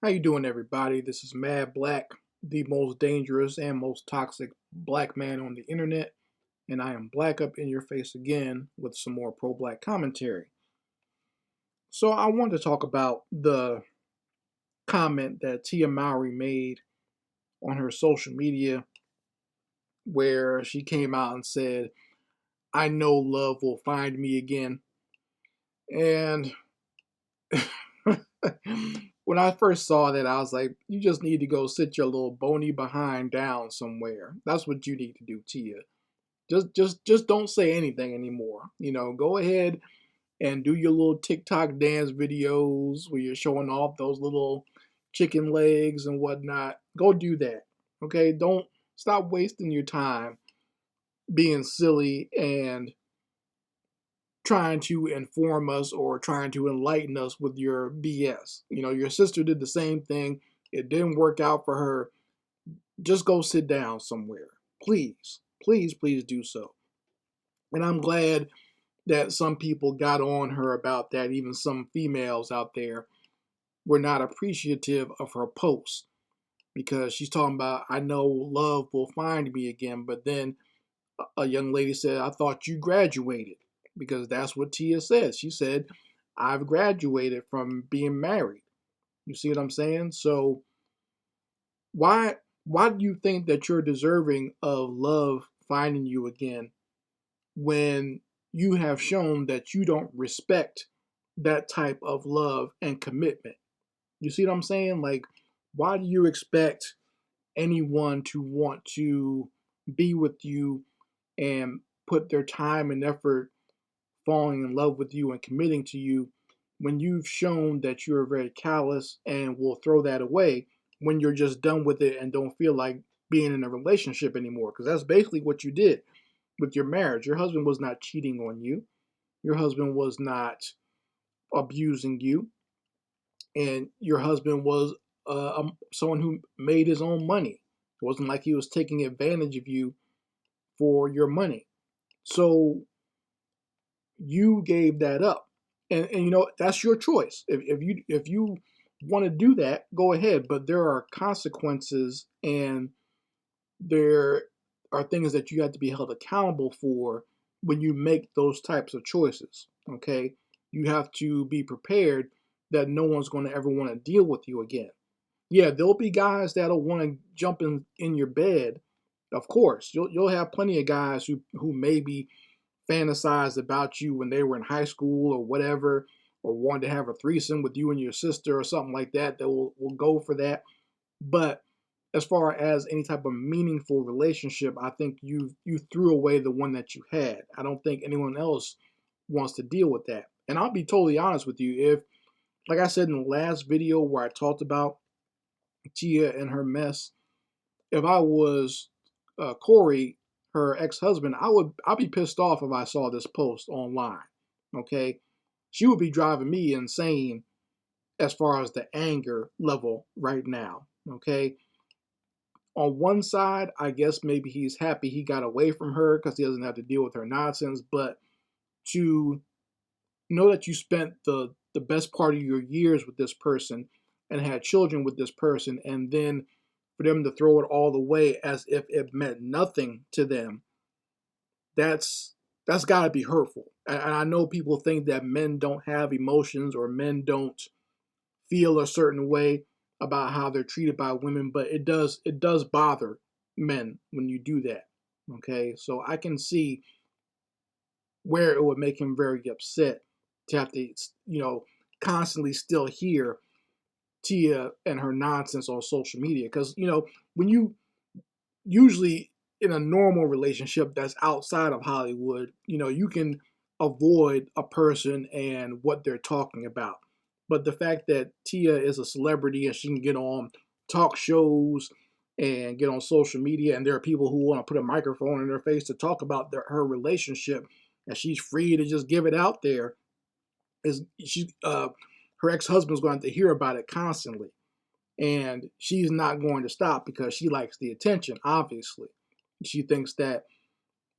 How you doing, everybody? This is Mad Black, the most dangerous and most toxic black man on the internet, and I am black up in your face again with some more pro-black commentary. So I want to talk about the comment that Tia Mowry made on her social media where she came out and said, "I know love will find me again." And when I first saw that, I was like, you just need to go sit your little bony behind down somewhere. That's what you need to do, Tia. Just don't say anything anymore. Go ahead and do your little TikTok dance videos where you're showing off those little chicken legs and whatnot. Go do that. Okay? Don't stop wasting your time being silly and trying to inform us or trying to enlighten us with your BS. Your sister did the same thing. It didn't work out for her. Just go sit down somewhere. Please, please, please do so. And I'm glad that some people got on her about that. Even some females out there were not appreciative of her post because she's talking about, I know love will find me again. But then a young lady said, I thought you graduated, because that's what Tia said. She said, I've graduated from being married. You see what I'm saying? So why why do you think that you're deserving of love finding you again when you have shown that you don't respect that type of love and commitment? You see what I'm saying? Like, why do you expect anyone to want to be with you and put their time and effort falling in love with you and committing to you when you've shown that you're very callous and will throw that away when you're just done with it and don't feel like being in a relationship anymore? Because that's basically what you did with your marriage. Your husband was not cheating on you, your husband was not abusing you, and your husband was someone who made his own money. It wasn't like he was taking advantage of you for your money. So you gave that up, and that's your choice. If you want to do that, go ahead, but there are consequences, and there are things that you have to be held accountable for when you make those types of choices. Okay, you have to be prepared that no one's going to ever want to deal with you again. Yeah, there'll be guys that'll want to jump in your bed. Of course, you'll have plenty of guys who maybe fantasized about you when they were in high school or whatever, or wanted to have a threesome with you and your sister or something like that, that will go for that. But as far as any type of meaningful relationship, I think you threw away the one that you had. I don't think anyone else wants to deal with that. And I'll be totally honest with you. If, like I said in the last video where I talked about Tia and her mess, if I was Corey, her ex-husband, I'd be pissed off if I saw this post online. Okay, she would be driving me insane as far as the anger level right now. Okay, on one side, I guess maybe he's happy he got away from her because he doesn't have to deal with her nonsense. But to know that you spent the best part of your years with this person and had children with this person, and then for them to throw it all away as if it meant nothing to them, that's got to be hurtful. And I know people think that men don't have emotions or men don't feel a certain way about how they're treated by women, but it does bother men when you do that. Okay, so I can see where it would make him very upset to have to, constantly still hear Tia and her nonsense on social media. Because, when you usually in a normal relationship that's outside of Hollywood, you can avoid a person and what they're talking about. But the fact that Tia is a celebrity and she can get on talk shows and get on social media, and there are people who want to put a microphone in her face to talk about her relationship, and she's free to just give it out there, is she her ex-husband's going to hear about it constantly, and she's not going to stop because she likes the attention. Obviously, she thinks that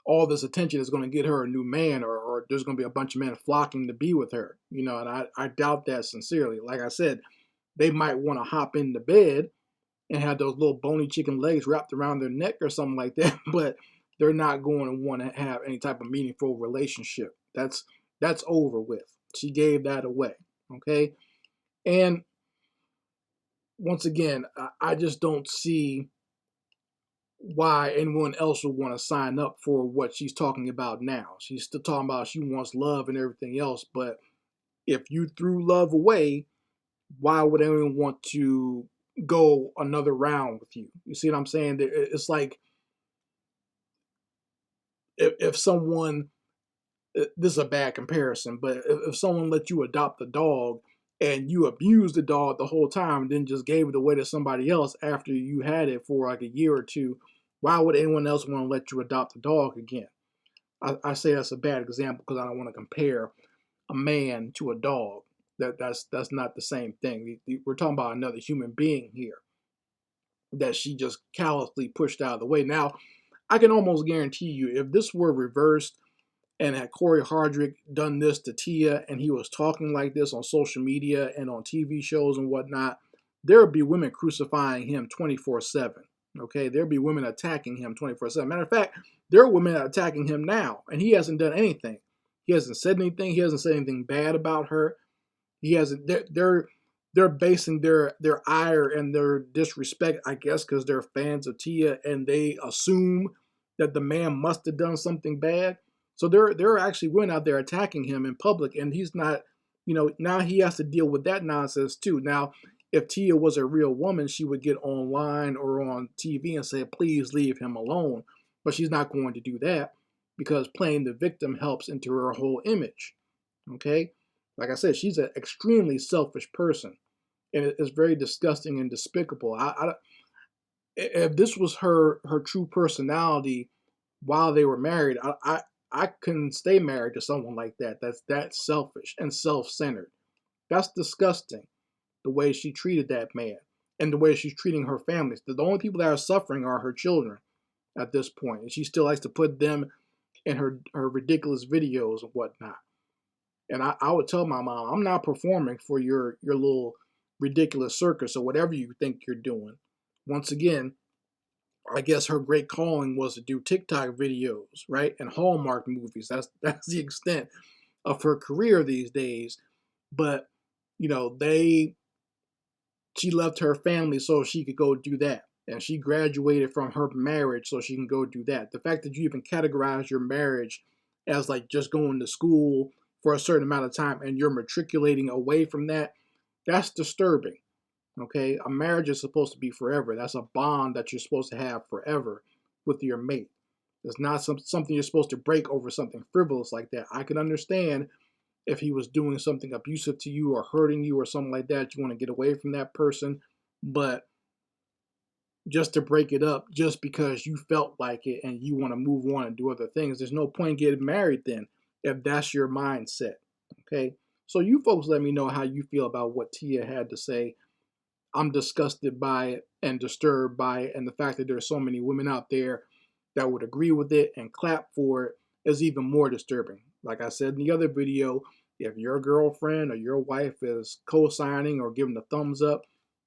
all this attention is going to get her a new man, or there's going to be a bunch of men flocking to be with her. And I doubt that sincerely. Like I said, they might want to hop into bed and have those little bony chicken legs wrapped around their neck or something like that, but they're not going to want to have any type of meaningful relationship. That's over with. She gave that away. Okay. And once again, I just don't see why anyone else would want to sign up for what she's talking about now. She's still talking about she wants love and everything else, but if you threw love away, why would anyone want to go another round with you? You see what I'm saying? It's like if someone, this is a bad comparison, but if someone let you adopt a dog and you abused the dog the whole time and then just gave it away to somebody else after you had it for like a year or two, why would anyone else want to let you adopt a dog again? I say that's a bad example because I don't want to compare a man to a dog. That's not the same thing. We're talking about another human being here that she just callously pushed out of the way. Now, I can almost guarantee you, if this were reversed and had Corey Hardrick done this to Tia and he was talking like this on social media and on TV shows and whatnot, there would be women crucifying him 24/7. Okay, there'd be women attacking him 24/7. Matter of fact, there are women attacking him now, and he hasn't done anything. He hasn't said anything. He hasn't said anything bad about her. He hasn't. They're basing their ire and their disrespect, I guess, because they're fans of Tia and they assume that the man must have done something bad. So there are actually women out there attacking him in public, and he's not. Now he has to deal with that nonsense too. Now, if Tia was a real woman, she would get online or on TV and say, "Please leave him alone." But she's not going to do that because playing the victim helps into her whole image. Okay. Like I said, she's an extremely selfish person, and it's very disgusting and despicable. If this was her true personality while they were married, I couldn't stay married to someone like that. That's that selfish and self-centered. That's disgusting. The way she treated that man and the way she's treating her family. The only people that are suffering are her children at this point, and she still likes to put them in her ridiculous videos and whatnot. And I would tell my mom, I'm not performing for your little ridiculous circus or whatever you think you're doing. Once again, I guess her great calling was to do TikTok videos, right? And Hallmark movies. That's the extent of her career these days. But, you know, she left her family so she could go do that. And she graduated from her marriage so she can go do that. The fact that you even categorize your marriage as like just going to school for a certain amount of time and you're matriculating away from that, that's disturbing. Okay, a marriage is supposed to be forever. That's a bond that you're supposed to have forever with your mate. It's not something you're supposed to break over something frivolous like that. I can understand if he was doing something abusive to you or hurting you or something like that. You want to get away from that person, but just to break it up just because you felt like it and you want to move on and do other things, there's no point getting married then if that's your mindset. Okay, so you folks let me know how you feel about what Tia had to say. I'm disgusted by it and disturbed by it, and the fact that there's so many women out there that would agree with it and clap for it is even more disturbing. Like I said in the other video, if your girlfriend or your wife is co-signing or giving a thumbs up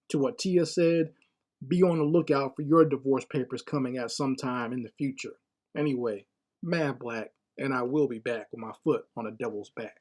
to what Tia said, be on the lookout for your divorce papers coming at some time in the future. Anyway, Mad Black, and I will be back with my foot on the devil's back.